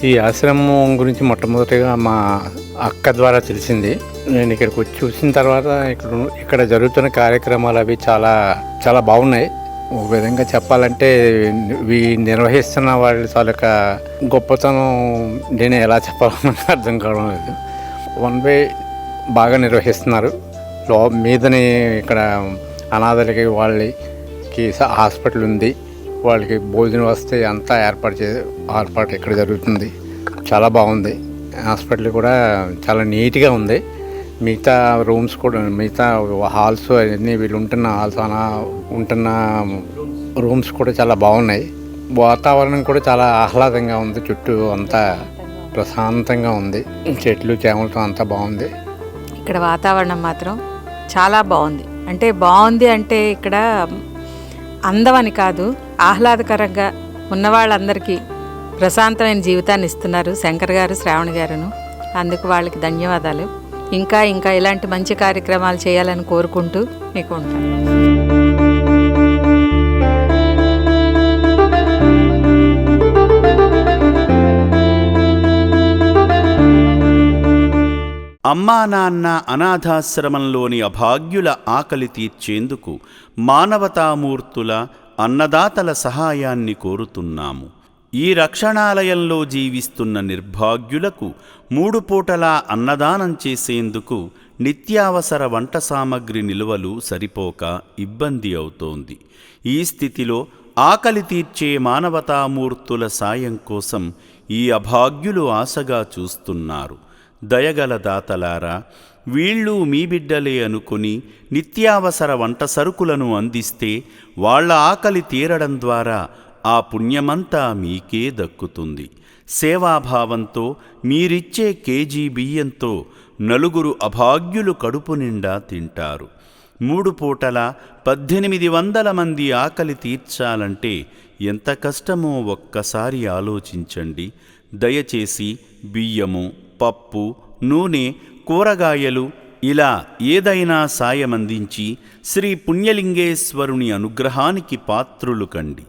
ఈ ఆశ్రమం గురించి మొట్టమొదటిగా మా అక్క ద్వారా తెలిసింది. నేను ఇక్కడికి వచ్చి చూసిన తర్వాత ఇక్కడ జరుగుతున్న కార్యక్రమాలు అవి చాలా చాలా బాగున్నాయి. ఒక విధంగా చెప్పాలంటే నిర్వహిస్తున్న వాళ్ళ తాలూకా గొప్పతనం నేను ఎలా చెప్పాలో అర్థం కావడం లేదు. వన్ వే బాగా నిర్వహిస్తున్నారు. మీదని ఇక్కడ అనాథలకి వాళ్ళకి హాస్పిటల్ ఉంది, వాళ్ళకి భోజనం వస్తే అంతా ఏర్పాటు ఇక్కడ జరుగుతుంది. చాలా బాగుంది. హాస్పిటల్ కూడా చాలా నీట్గా ఉంది. మిగతా రూమ్స్ కూడా, మిగతా హాల్స్ అన్నీ వీళ్ళు ఉంటున్న రూమ్స్ కూడా చాలా బాగున్నాయి. వాతావరణం కూడా చాలా ఆహ్లాదంగా ఉంది. చుట్టూ అంతా ప్రశాంతంగా ఉంది. చెట్లు చేమలతో అంతా బాగుంది. ఇక్కడ వాతావరణం మాత్రం చాలా బాగుంది. అంటే ఇక్కడ అందమని కాదు, ఆహ్లాదకరంగా ఉన్న వాళ్ళందరికీ ప్రశాంతమైన జీవితాన్ని ఇస్తున్నారు శంకర్ గారు, శ్రావణి గారును. అందుకు వాళ్ళకి ధన్యవాదాలు. ఇంకా ఇలాంటి మంచి కార్యక్రమాలు చేయాలని కోరుకుంటూ మీకు ఉంటాను. అమ్మా నాన్న అనాథాశ్రమంలోని అభాగ్యుల ఆకలి తీర్చేందుకు మానవతామూర్తుల, అన్నదాతల సహాయాన్ని కోరుతున్నాము. ఈ రక్షణాలయంలో జీవిస్తున్న నిర్భాగ్యులకు 3 పూటలా అన్నదానం చేసేందుకు నిత్యావసర వంట సామగ్రి నిల్వలు సరిపోక ఇబ్బంది అవుతోంది. ఈ స్థితిలో ఆకలి తీర్చే మానవతామూర్తుల సాయం కోసం ఈ అభాగ్యులు ఆశగా చూస్తున్నారు. దయగల దాతలారా, వీళ్ళు మీ బిడ్డలే అనుకుని నిత్యావసర వంట సరుకులను అందిస్తే వాళ్ళ ఆకలి తీరడం ద్వారా ఆ పుణ్యమంతా మీకే దక్కుతుంది. సేవాభావంతో మీరిచ్చే కేజీ బియ్యంతో 4 అభాగ్యులు కడుపు నిండా తింటారు. 3 పూటల 1800 మంది ఆకలి తీర్చాలంటే ఎంత కష్టమో ఒక్కసారి ఆలోచించండి. దయచేసి బియ్యము, పప్పు, నూనె, కూరగాయలు ఇలా ఏదైనా సాయమందించి శ్రీ పుణ్యలింగేశ్వరుని అనుగ్రహానికి పాత్రులు కండి.